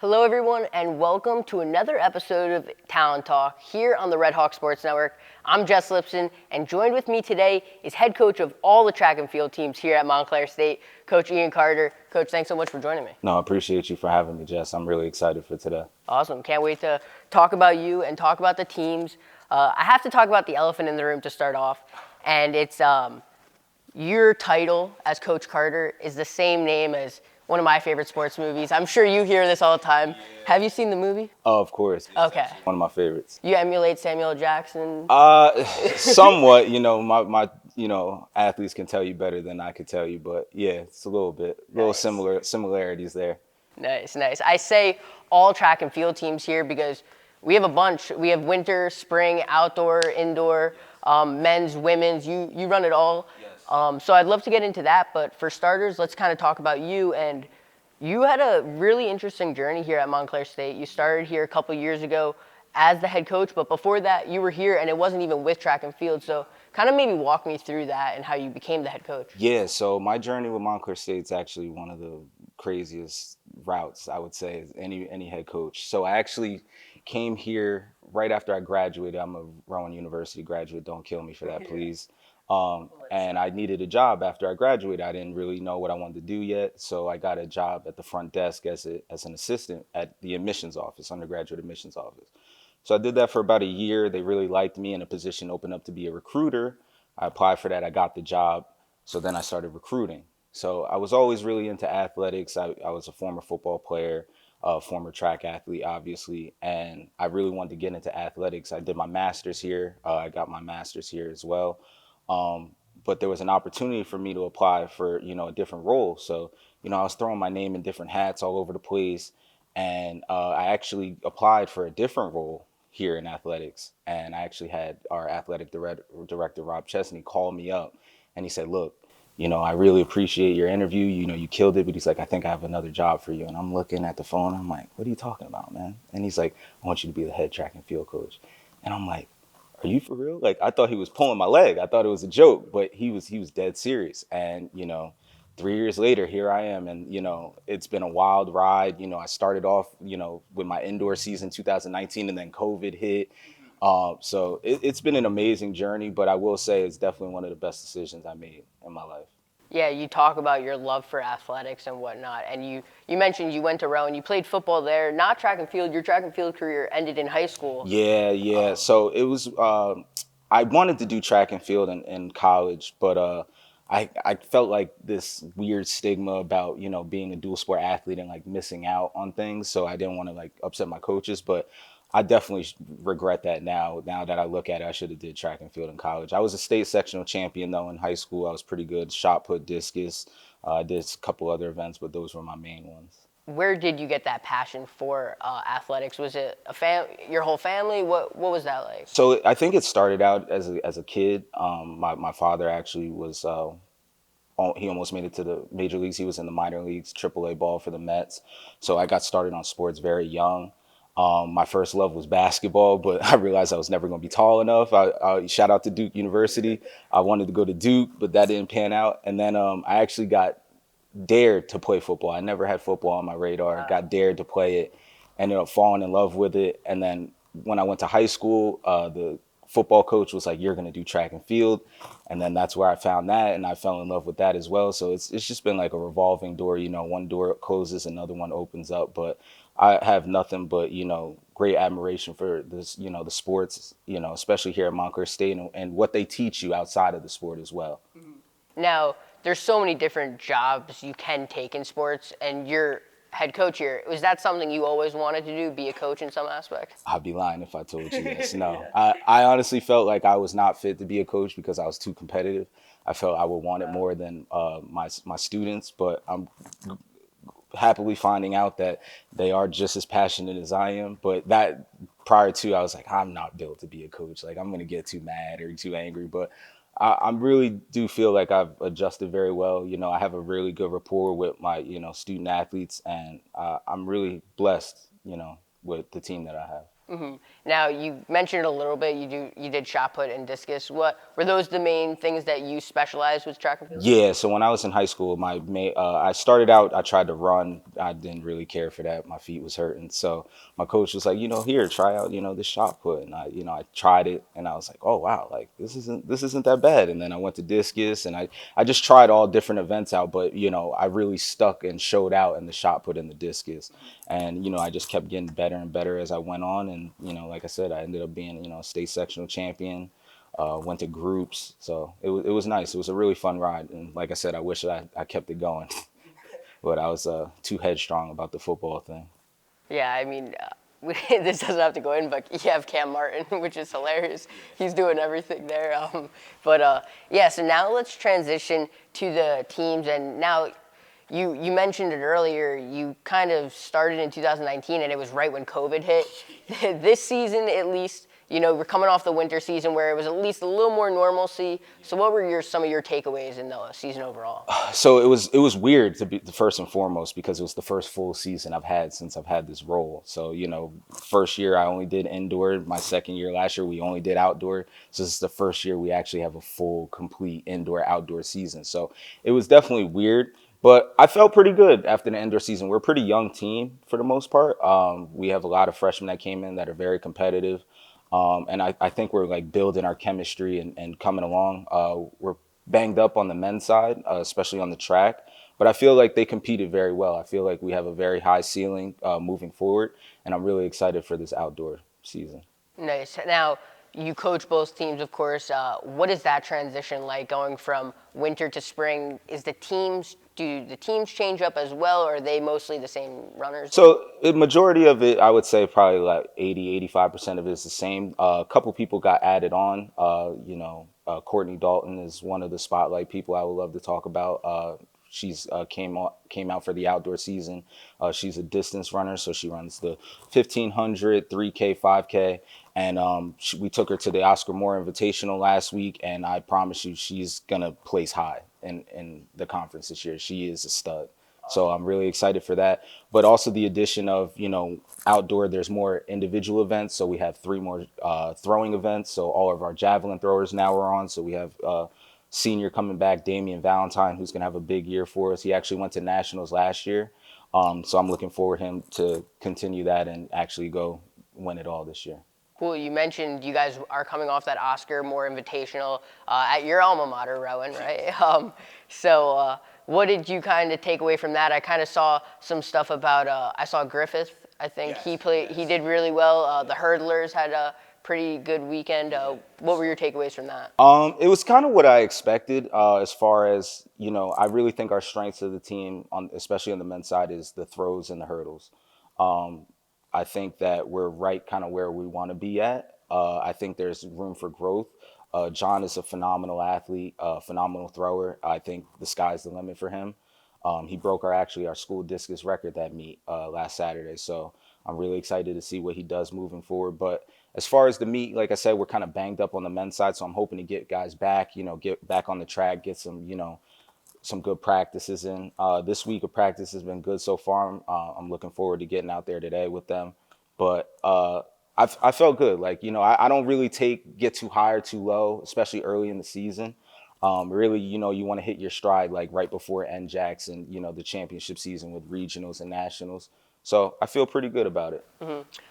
Hello, everyone, and welcome to another episode of Talon Talk here on the Red Hawk Sports Network. I'm Jess Lipson, and joined with me today is head coach of all the track and field teams here at Montclair State, Coach Ian Carter. Coach, thanks so much for joining me. No, I appreciate you for having me, Jess. I'm really excited for today. Awesome. Can't wait to talk about you and talk about the teams. I have to talk about the elephant in the room to start off, and it's your title as Coach Carter is the same name as one of my favorite sports movies. I'm sure you hear this all the time. Have you seen the movie? Oh, of course. Okay. One of my favorites. You emulate Samuel Jackson? Somewhat, my athletes can tell you better than I could tell you, but yeah, it's a little bit, little similarities there. Nice. I say all track and field teams here because we have a bunch. We have winter, spring, outdoor, indoor, men's, women's. You run it all. Yes. So I'd love to get into that, but for starters, let's kind of talk about you. And you had a really interesting journey here at Montclair State. You started here a couple years ago as the head coach, but before that, you were here, and it wasn't even with track and field. So kind of maybe walk me through that and how you became the head coach. Yeah, so my journey with Montclair State's actually one of the craziest routes, I would say, as any head coach. So I actually came here right after I graduated. I'm a Rowan University graduate. Don't kill me for that, please. And I needed a job after I graduated. I didn't really know what I wanted to do yet, so I got a job at the front desk as an assistant at the admissions office, undergraduate admissions office. So I did that for about a year. They really liked me, and a position opened up to be a recruiter. I applied for that. I got the job. So then I started recruiting. So I was always really into athletics. I was a former football player, former track athlete, obviously, and I really wanted to get into athletics. I did my master's here. I got my master's here as well. But there was an opportunity for me to apply for, a different role. So, I was throwing my name in different hats all over the place. And I actually applied for a different role here in athletics. And I actually had our athletic director, Rob Chesney, call me up. And he said, look, I really appreciate your interview. You killed it. But he's like, I think I have another job for you. And I'm looking at the phone. I'm like, what are you talking about, man? And he's like, I want you to be the head track and field coach. And I'm like, are you for real? Like, I thought he was pulling my leg. I thought it was a joke, but he was dead serious. And, 3 years later, here I am. And, it's been a wild ride. I started off, with my indoor season 2019, and then COVID hit. So it's been an amazing journey, but I will say it's definitely one of the best decisions I made in my life. Yeah, you talk about your love for athletics and whatnot, and you mentioned you went to Rowan. You played football there, not track and field. Your track and field career ended in high school. Yeah. So it was, I wanted to do track and field in college, but I felt like this weird stigma about, being a dual sport athlete and like missing out on things. So I didn't want to like upset my coaches, but I definitely regret that now. Now that I look at it, I should have did track and field in college. I was a state sectional champion though in high school. I was pretty good. Shot put, discus. I did a couple other events, but those were my main ones. Where did you get that passion for athletics? Was it your whole family? What was that like? So I think it started out as a kid. My father actually was. He almost made it to the major leagues. He was in the minor leagues, AAA ball for the Mets. So I got started on sports very young. My first love was basketball, but I realized I was never going to be tall enough. I shout out to Duke University. I wanted to go to Duke, but that didn't pan out. And then I actually got dared to play football. I never had football on my radar. Got dared to play it. Ended up falling in love with it. And then when I went to high school, the football coach was like, you're going to do track and field. And then that's where I found that, and I fell in love with that as well. So it's just been like a revolving door. One door closes, another one opens up. But I have nothing but, great admiration for this, the sports, especially here at Montclair State and what they teach you outside of the sport as well. Now, there's so many different jobs you can take in sports, and you're head coach here. Was that something you always wanted to do, be a coach in some aspect? I'd be lying if I told you this. No, I honestly felt like I was not fit to be a coach because I was too competitive. I felt I would want it more than my students, but I'm happily finding out that they are just as passionate as I am. But that prior to, I was like, I'm not built to be a coach. Like, I'm going to get too mad or too angry. But I really do feel like I've adjusted very well. I have a really good rapport with my, student athletes, and I'm really blessed, with the team that I have. Now you mentioned a little bit. You did shot put and discus. What were those the main things that you specialized with track and field? Yeah, so when I was in high school, I started out. I tried to run. I didn't really care for that. My feet was hurting, so my coach was like, here, try out, this shot put, and I tried it, and I was like, oh wow, like this isn't that bad. And then I went to discus, and I just tried all different events out, but I really stuck and showed out in the shot put and the discus, and I just kept getting better and better as I went on, and like I said, I ended up being a state sectional champion. Went to groups, so it was nice. It was a really fun ride, and like I said, I wish I kept it going, but I was too headstrong about the football thing. Yeah, I mean, this doesn't have to go in, but you have Cam Martin, which is hilarious. He's doing everything there. Yeah, so now let's transition to the teams. And now you mentioned it earlier. You kind of started in 2019, and it was right when COVID hit. This season, at least, we're coming off the winter season where it was at least a little more normalcy. So what were some of your takeaways in the season overall? So it was weird to be the first and foremost because it was the first full season I've had since I've had this role. So first year I only did indoor. My second year last year we only did outdoor. So this is the first year we actually have a full, complete indoor outdoor season. So it was definitely weird, but I felt pretty good after the indoor season. We're a pretty young team for the most part. We have a lot of freshmen that came in that are very competitive. And I think we're like building our chemistry and coming along. We're banged up on the men's side, especially on the track, but I feel like they competed very well. I feel like we have a very high ceiling moving forward, and I'm really excited for this outdoor season. Nice. Now, you coach both teams, of course. What is that transition like going from winter to spring? Do the teams change up as well, or are they mostly the same runners? So the majority of it, I would say probably like 80, 85% of it is the same. A couple people got added on. Courtney Dalton is one of the spotlight people I would love to talk about. She's came out for the outdoor season. She's a distance runner, so she runs the 1500, 3K, 5K, and we took her to the Oscar Moore Invitational last week, and I promise you, she's gonna place high in the conference this year. She is a stud. So I'm really excited for that. But also the addition of, outdoor, there's more individual events. So we have 3 more throwing events. So all of our javelin throwers now are on. So we have senior coming back, Damian Valentine, who's going to have a big year for us. He actually went to nationals last year. So I'm looking forward him to continue that and actually go win it all this year. Cool. You mentioned you guys are coming off that Oscar Moore Invitational at your alma mater, Rowan, right? What did you kind of take away from that? I kind of saw some stuff about. I saw Griffith. I think he did really well. The hurdlers had a pretty good weekend. What were your takeaways from that? It was kind of what I expected. As far as I really think our strengths of the team, especially on the men's side, is the throws and the hurdles. I think that we're right kind of where we want to be at. I think there's room for growth. John is a phenomenal athlete, a phenomenal thrower. I think the sky's the limit for him. He broke our school discus record that meet last Saturday. So I'm really excited to see what he does moving forward. But as far as the meet, like I said, we're kind of banged up on the men's side. So I'm hoping to get guys back, get back on the track, get some good practices in. This week of practice has been good so far. I'm looking forward to getting out there today with them. But I felt good. Like, I don't really get too high or too low, especially early in the season. Really, you want to hit your stride like right before NJACs and, the championship season with regionals and nationals. So I feel pretty good about it.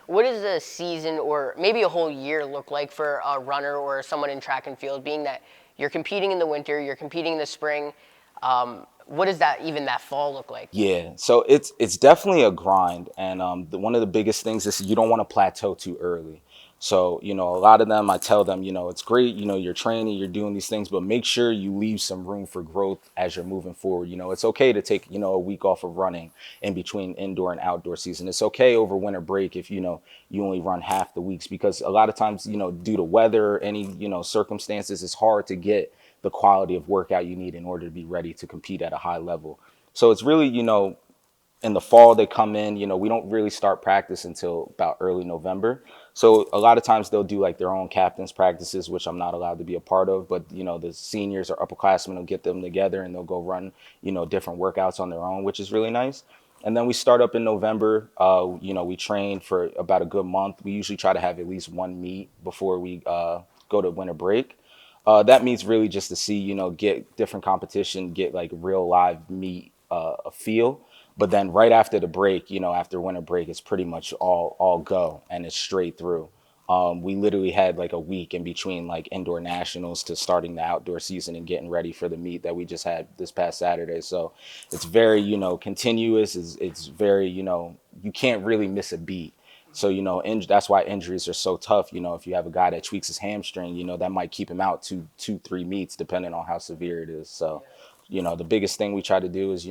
What does a season or maybe a whole year look like for a runner or someone in track and field, being that you're competing in the winter, you're competing in the spring? What does that fall look like? Yeah, so it's definitely a grind, and one of the biggest things is you don't want to plateau too early. So a lot of them, I tell them, it's great, you're training, you're doing these things, but make sure you leave some room for growth as you're moving forward. It's okay to take a week off of running in between indoor and outdoor season. It's okay over winter break if you only run half the weeks, because a lot of times due to weather or any circumstances, it's hard to get the quality of workout you need in order to be ready to compete at a high level. So it's really, in the fall they come in, we don't really start practice until about early November. So a lot of times they'll do like their own captain's practices, which I'm not allowed to be a part of, but the seniors or upperclassmen will get them together and they'll go run, different workouts on their own, which is really nice. And then we start up in November. We train for about a good month. We usually try to have at least one meet before we go to winter break. That meets really just to see, get different competition, get like real live meet a feel. But then right after the break, after winter break, it's pretty much all go and it's straight through. We literally had like a week in between like indoor nationals to starting the outdoor season and getting ready for the meet that we just had this past Saturday. So it's very, continuous. It's very, you can't really miss a beat. So, that's why injuries are so tough. If you have a guy that tweaks his hamstring, that might keep him out two, 3 meets, depending on how severe it is. So, the biggest thing we try to do is,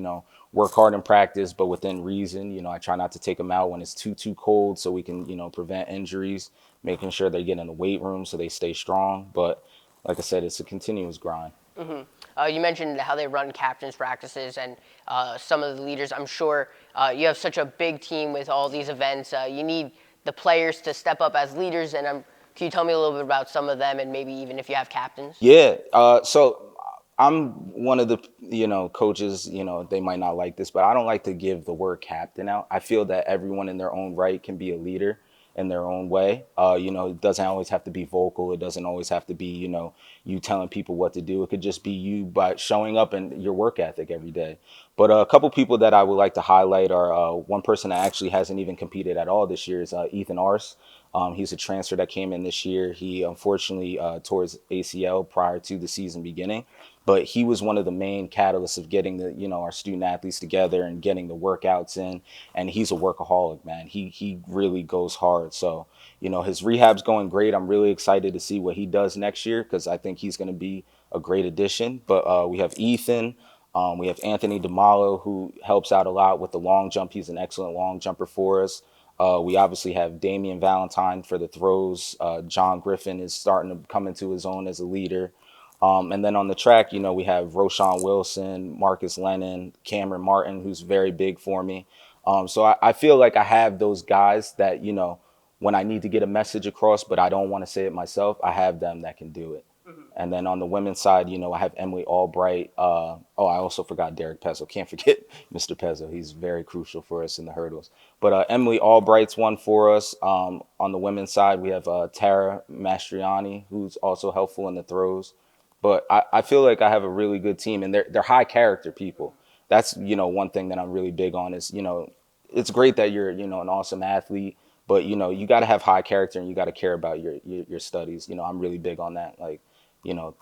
work hard in practice, but within reason. I try not to take them out when it's too cold so we can, prevent injuries, making sure they get in the weight room so they stay strong. But like I said, it's a continuous grind. You mentioned how they run captains practices and some of the leaders. I'm sure you have such a big team with all these events. You need the players to step up as leaders. And can you tell me a little bit about some of them and maybe even if you have captains? Yeah. So I'm one of the coaches. They might not like this, but I don't like to give the word captain out. I feel that everyone in their own right can be a leader in their own way. It doesn't always have to be vocal. It doesn't always have to be you telling people what to do. It could just be you by showing up and your work ethic every day. But a couple people that I would like to highlight are one person that actually hasn't even competed at all this year is Ethan Ars. He's a transfer that came in this year. He unfortunately tore his ACL prior to the season beginning, but he was one of the main catalysts of getting the our student athletes together and getting the workouts in. And he's a workaholic, man. He really goes hard. So his rehab's going great. I'm really excited to see what he does next year because I think he's going to be a great addition. But we have Ethan. We have Anthony DeMalo, who helps out a lot with the long jump. He's an excellent long jumper for us. We obviously have Damian Valentine for the throws. John Griffin is starting to come into his own as a leader. And then on the track, we have Roshan Wilson, Marcus Lennon, Cameron Martin, who's very big for me. So I feel like I have those guys that, when I need to get a message across, but I don't want to say it myself, I have them that can do it. And then on the women's side, I have Emily Albright. I also forgot Derek Pezzo. Can't forget Mr. Pezzo. He's very crucial for us in the hurdles. But Emily Albright's one for us. On the women's side, we have Tara Mastriani, who's also helpful in the throws. But I feel like I have a really good team, and they're high character people. That's one thing that I'm really big on is it's great that you're an awesome athlete, but you got to have high character and you got to care about your studies. I'm really big on that. Like you know,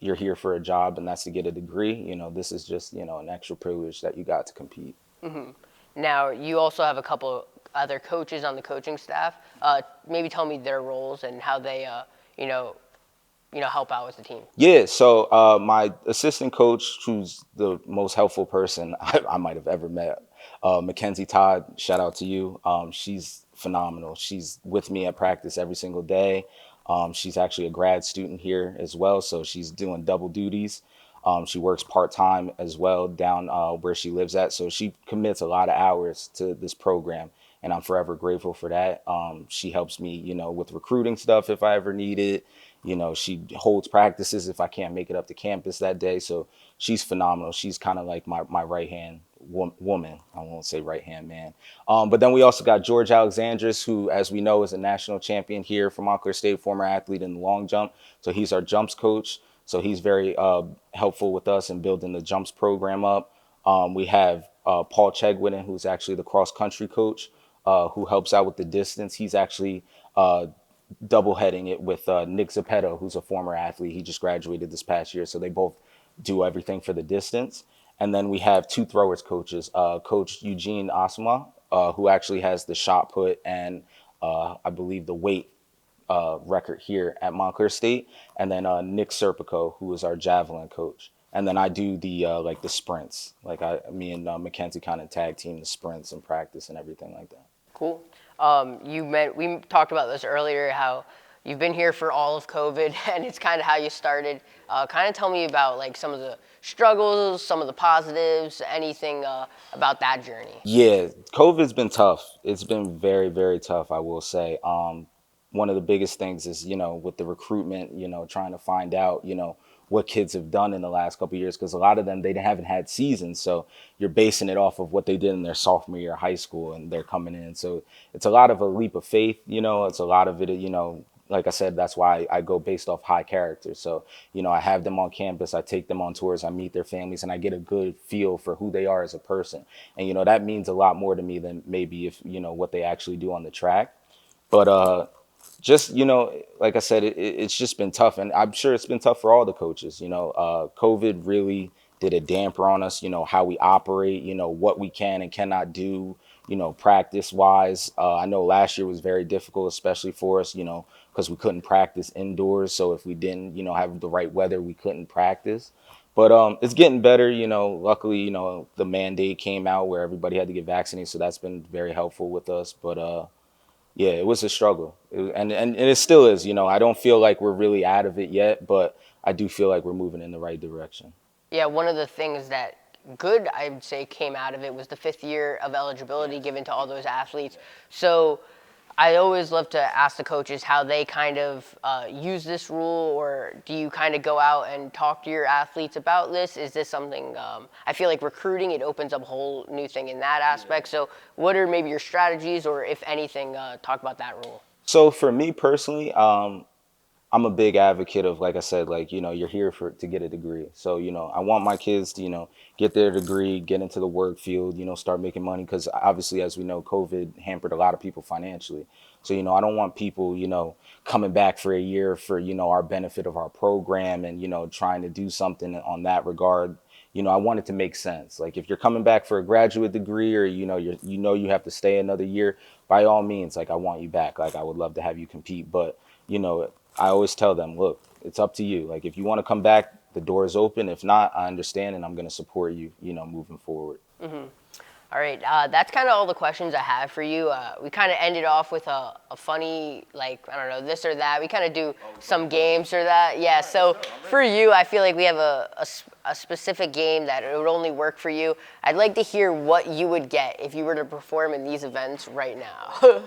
you're here for a job and that's to get a degree. This is just, an extra privilege that you got to compete. Now, you also have a couple other coaches on the coaching staff. Maybe tell me their roles and how they, help out with the team. Yeah, so my assistant coach, who's the most helpful person I might have ever met, Mackenzie Todd, shout out to you. She's phenomenal. She's with me at practice every single day. She's actually a grad student here as well, so she's doing double duties. She works part-time as well down where she lives at, so she commits a lot of hours to this program, and I'm forever grateful for that. She helps me, with recruiting stuff if I ever need it. She holds practices if I can't make it up to campus that day. So she's phenomenal. She's kind of like my right hand woman. I won't say right hand man. But then we also got George Alexandris, who, as we know, is a national champion here from Montclair State, former athlete in the long jump. So he's our jumps coach. So he's very helpful with us in building the jumps program up. We have Paul Chegwin, who's actually the cross country coach, who helps out with the distance. He's actually double heading it with Nick Zappetto, who's a former athlete. He just graduated this past year, so they both do everything for the distance. And then we have two throwers coaches, Coach Eugene Asma, who actually has the shot put and I believe the weight record here at Montclair State, and then Nick Serpico, who is our javelin coach. And then I do the like the sprints, like me and Mackenzie kind of tag team the sprints and practice and everything like that. Cool. We talked about this earlier, how you've been here for all of COVID, and it's kind of how you started. Kind of tell me about like some of the struggles, some of the positives, anything about that journey. Yeah, COVID's been tough. It's been very, very tough, I will say. One of the biggest things is, with the recruitment, trying to find out, what kids have done in the last couple of years, because a lot of them, they haven't had seasons. So you're basing it off of what they did in their sophomore year of high school, and they're coming in. So it's a lot of a leap of faith, it's a lot of it, like I said, that's why I go based off high character. So, I have them on campus, I take them on tours, I meet their families, and I get a good feel for who they are as a person. And, that means a lot more to me than maybe if, what they actually do on the track. But just, like I said, it's just been tough. And I'm sure it's been tough for all the coaches. COVID really did a damper on us, how we operate, what we can and cannot do, practice wise. I know last year was very difficult, especially for us, because we couldn't practice indoors. So if we didn't, have the right weather, we couldn't practice. But it's getting better, luckily, the mandate came out where everybody had to get vaccinated. So that's been very helpful with us. But yeah, it was a struggle. And it still is. I don't feel like we're really out of it yet, but I do feel like we're moving in the right direction. Yeah, one of the things that good, I would say, came out of it was the 5th year of eligibility given to all those athletes. So I always love to ask the coaches how they kind of use this rule, or do you kind of go out and talk to your athletes about this? Is this something, I feel like recruiting, it opens up a whole new thing in that aspect. So what are maybe your strategies, or if anything, talk about that rule? So for me personally, I'm a big advocate of, like I said, like, you're here to get a degree. So, I want my kids to, get their degree, get into the work field, start making money. Because obviously, as we know, COVID hampered a lot of people financially. So, I don't want people, coming back for a year for, our benefit of our program and, trying to do something on that regard. I want it to make sense. Like if you're coming back for a graduate degree, or, you have to stay another year, by all means, like I want you back. Like I would love to have you compete. But, I always tell them, look, it's up to you. Like, if you want to come back, the door is open. If not, I understand, and I'm going to support you, moving forward. Mm-hmm. All right. That's kind of all the questions I have for you. We kind of ended off with a funny, like, I don't know, this or that. We kind of do some games or that. Yeah. So for you, I feel like we have a specific game that it would only work for you. I'd like to hear what you would get if you were to perform in these events right now.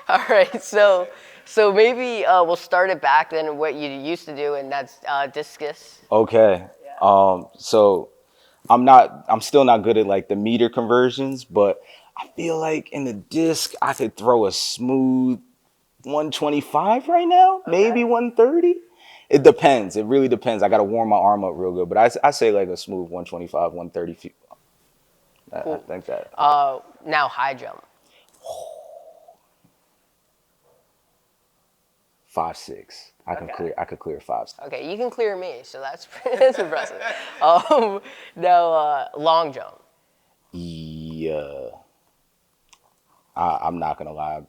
All right. So maybe we'll start it back then what you used to do, and that's discus. Okay. So I'm still not good at like the meter conversions, but I feel like in the disc I could throw a smooth 125 right now, maybe 130. It depends. It really depends. I got to warm my arm up real good, but I say like a smooth 125, 130 feet. Cool. I think that. Now high jump. 5'6". I could clear 5'6". Okay, you can clear me, so that's impressive. Now long jump. Yeah. I'm not gonna lie.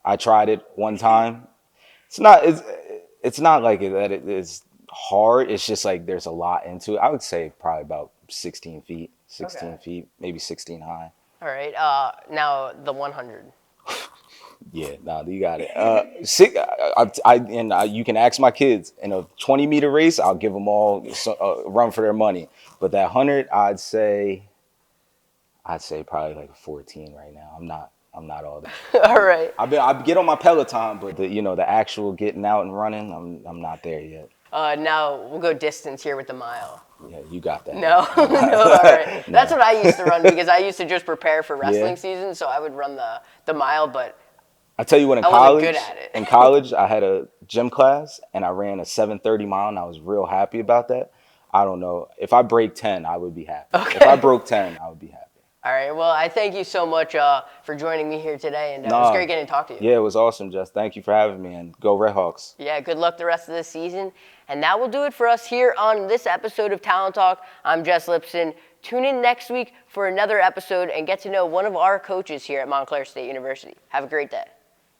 I tried it one time. It's not like that it is hard. It's just like there's a lot into it. I would say probably about 16 feet, 16 Okay. feet, maybe 16 high. All right. Now the 100. Yeah, nah, you got it. You can ask my kids in a 20-meter race. I'll give them all a run for their money. But that 100, I'd say probably like a 14 right now. I'm not all that. All right. I get on my Peloton, but the actual getting out and running, I'm not there yet. Now we'll go distance here with the mile. Yeah, you got that. No, no, all right. That's what I used to run because I used to just prepare for wrestling season, so I would run the mile, but I tell you what, I wasn't good at it. in college, I had a gym class and I ran a 7:30 mile, and I was real happy about that. I don't know. If I break 10, I would be happy. Okay. If I broke 10, I would be happy. All right. Well, I thank you so much for joining me here today, and it was great getting to talk to you. Yeah, it was awesome, Jess. Thank you for having me, and go Redhawks. Yeah, good luck the rest of the season. And that will do it for us here on this episode of Talon Talk. I'm Jess Lipson. Tune in next week for another episode and get to know one of our coaches here at Montclair State University. Have a great day.